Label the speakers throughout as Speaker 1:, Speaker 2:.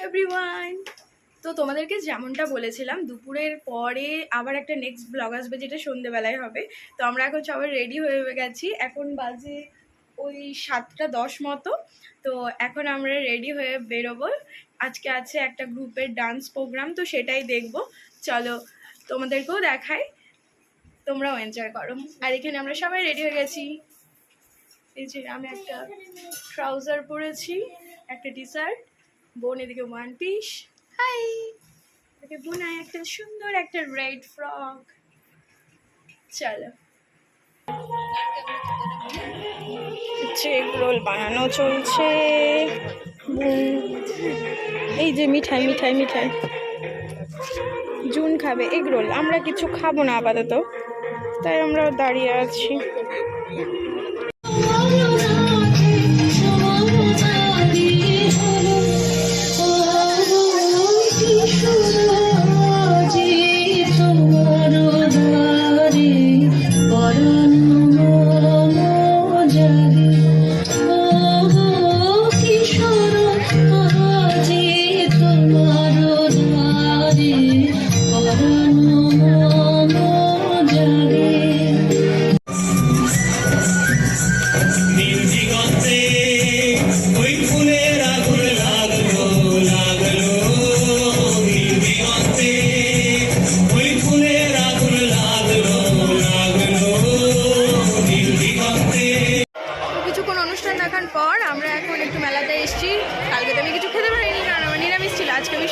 Speaker 1: Everyone, তো তোমাদেরকে যেমনটা বলেছিলাম দুপুরের পরে আবার একটা নেক্সট ব্লগ আসবে যেটা সন্ধ্যেবেলায় হবে। তো আমরা এখন সবাই রেডি হয়ে গেছি, এখন বাজে ওই 7:10 মতো। তো এখন আমরা রেডি হয়ে বেরোবো। আজকে আছে একটা গ্রুপের ডান্স প্রোগ্রাম, তো সেটাই দেখবো। চলো তোমাদেরকেও দেখাই, তোমরাও এনজয় করো। আর এখানে আমরা সবাই রেডি হয়ে গেছি। এই যে আমি একটা ট্রাউজার পরেছি, একটা টি শার্ট, বোন এদিকে ওয়ান পিস, হাই এদিকে বোনায় একটা সুন্দর একটা রেড ফ্রক। চলো এগ রোল বানানো চলছে। এই যে মিঠাই মিঠাই মিঠাই, জুন খাবে এগ রোল, আমরা কিছু খাবো না আপাতত, তাই আমরা দাঁড়িয়ে আছি।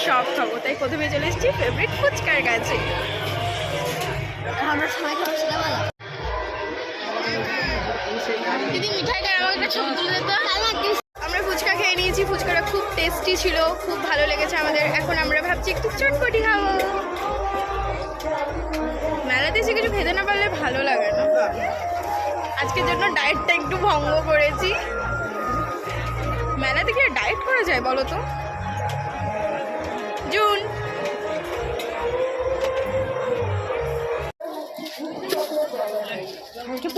Speaker 1: সব খাবো, তাই প্রথমে চলে এসেছি ফেভারিট ফুচকার কাছে। আমরা ফুচকা খেয়ে নিয়েছি, ফুচকাটা খুব টেস্টি ছিল, খুব ভালো লেগেছে আমাদের। এখন আমরা ভাবছি একটু চটপটি খাবো। মেলাতে এসে কিছু খেতে না পারলে ভালো লাগে না। আজকের জন্য ডায়েটটা একটু ভঙ্গ করেছি। মেলাতে কি ডায়েট করা যায় বলো তো? জুন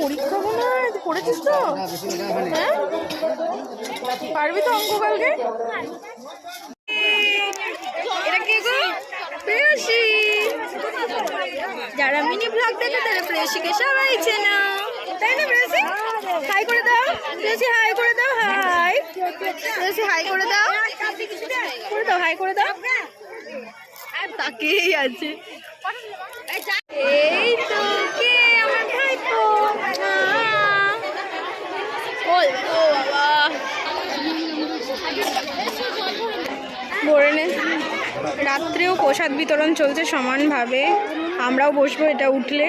Speaker 1: পরীক্ষা না পড়েছিস তো? হ্যাঁ পারবি তো অঙ্ক কালকে? এটা কে গো? প্রেয়সী। যারা মিনি ব্লগ দেখে তারা প্রেয়সীকে সবাই চেনো, তাই না প্রেয়সী? হাই করে দাও প্রেয়সী, হাই করে দাও, হাই প্রেয়সী, হাই করে দাও, করে দাও, হাই করে দাও। আর তাকেই আছে। এই তো কে আমার ভাইপো। বল ও বাবা ভরে নে। রাত্রেও প্রসাদ বিতরণ চলছে সমানভাবে, আমরাও বসবো এটা উঠলে,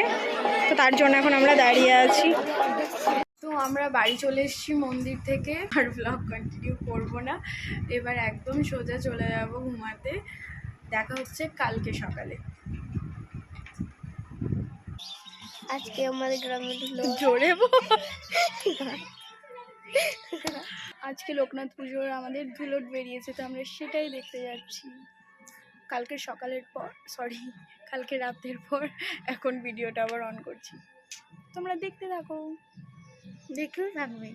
Speaker 1: তো তার জন্য এখন আমরা দাঁড়িয়ে আছি। তো আমরা বাড়ি চলে এসেছি মন্দির থেকে, আর ব্লগ কন্টিনিউ করবো না, এবার একদম সোজা চলে যাব ঘুমাতে। দেখা হচ্ছে কালকে সকালে।
Speaker 2: আজকে আমাদের গ্রামে
Speaker 1: জোরে আজকে লোকনাথ পুজোর আমাদের ধুলোট বেরিয়েছে, তো আমরা সেটাই দেখতে যাচ্ছি কালকে সকালের পর, সরি কালকে রাতের পর। এখন ভিডিওটা আবার অন করছি, তোমরা দেখতে থাকো, দেখতে থাকবে।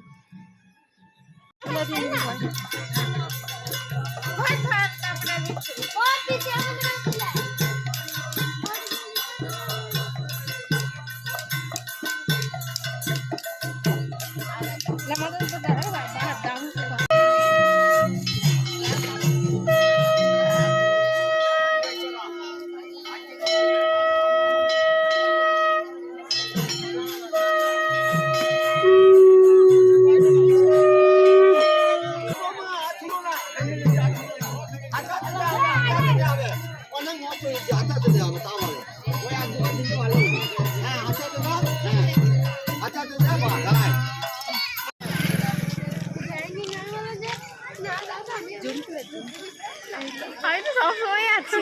Speaker 1: আমি তো সবসময় আছি।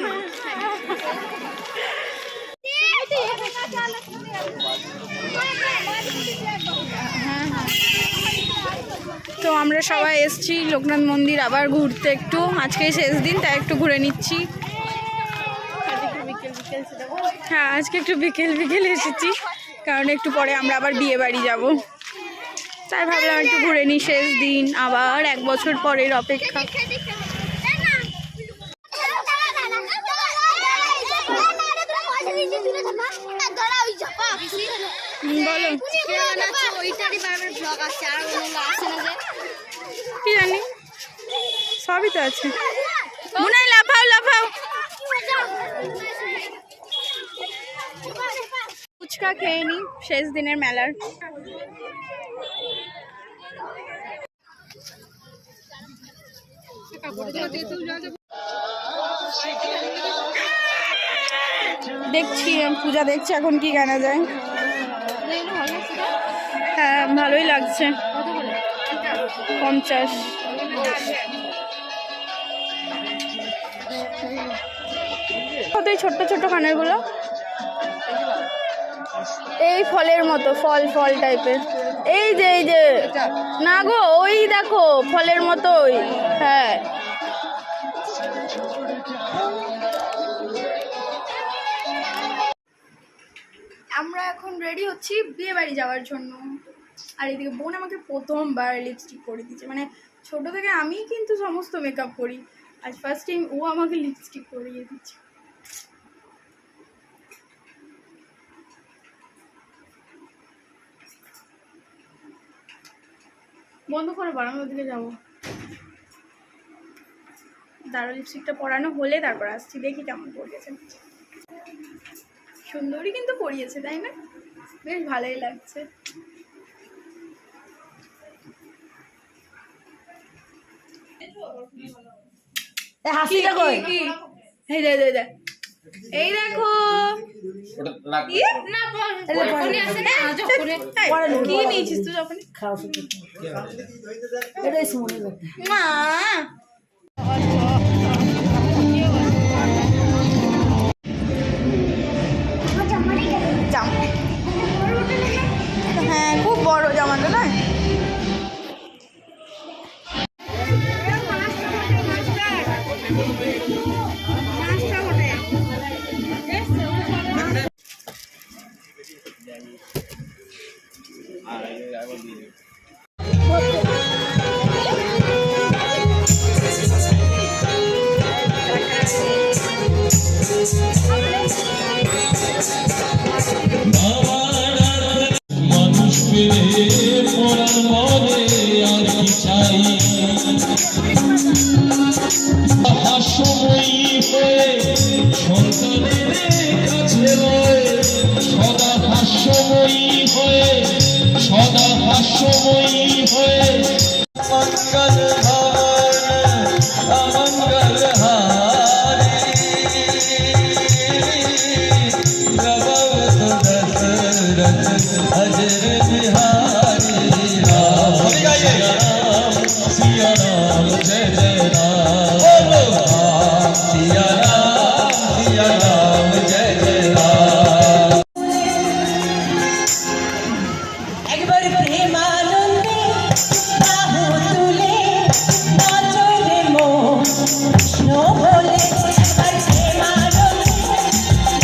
Speaker 1: তো আমরা সবাই এসেছি লোকনাথ মন্দির আবার ঘুরতে, একটু আজকেই শেষ দিন তাই একটু ঘুরে নিচ্ছি। হ্যাঁ আজকে একটু বিকেল বিকেল এসেছি, কারণ একটু পরে আমরা আবার বিয়ে বাড়ি যাবো, তাই ভাবলাম একটু ঘুরে নিই শেষ দিন, আবার 1 বছর পরের অপেক্ষা।
Speaker 2: আমারই বারবার ব্লগ আসছে আর অন্য আসছে না যে
Speaker 1: কি জানি সবই তো আছে মুনাই লাফাও লাফাও ফুচকা খেয়ে নি শেষ দিনের মেলার দেখছি পূজা দেখছি এখন কি কেনা যায় হ্যাঁ ভালোই লাগছে 50 কত এই ছোট্ট ছোট্ট কানেরগুলো এই ফলের মতো ফল ফল টাইপের এই যে না গো ওই দেখো ফলের মতোই হ্যাঁ আমরা এখন রেডি হচ্ছি বিয়ে বাড়ি যাওয়ার জন্য আর এদিকে বোন আমাকে প্রথমবার লিপস্টিক করে দিচ্ছে মানে ছোট থেকে আমি কিন্তু সমস্ত মেকআপ করি আজ ফার্স্ট টাইম ও আমাকে লিপস্টিক করিয়ে দিচ্ছে বন্ধ করে বাড়ানোর দিকে যাবো দাঁড়ো লিপস্টিকটা পরানো হলে তারপর আসছি দেখি কেমন পড়িয়েছে সুন্দরী কিন্তু পরিয়েছে তাই না বেশ ভালোই লাগছে হাসিটা কই এই দে এই দেখো কি নিয়েছিস তুই যখন মা হ্যাঁ খুব বড় জামাটা না
Speaker 3: সদা হাস্যময়ী হয়ে মঙ্গল ভবন অমঙ্গল হারি প্রভবত দশরথ অজর বিহারি রাম सिया राम जय जय राम सिया राम जय जय राम
Speaker 4: একবার প্রেমানন্দে বাহু তুলে নাচো রে মন কৃষ্ণ বলে একবার প্রেমানন্দে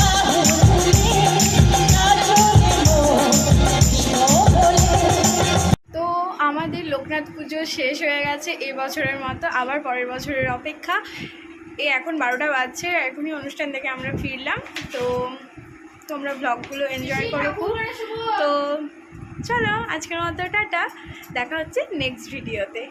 Speaker 4: বাহু তুলে নাচো রে মন কৃষ্ণ বলে
Speaker 1: তো আমাদের লোকনাথ পুজো শেষ হয়ে গেছে এবছরের মতো আবার পরের বছরের অপেক্ষা এখন 12টা বাজছে এখনই অনুষ্ঠান থেকে আমরা ফিরলাম তো তোমরা ব্লগগুলো এনজয় করো খুব তো চলো আজকের মতো টাটা দেখা হচ্ছে নেক্সট ভিডিওতে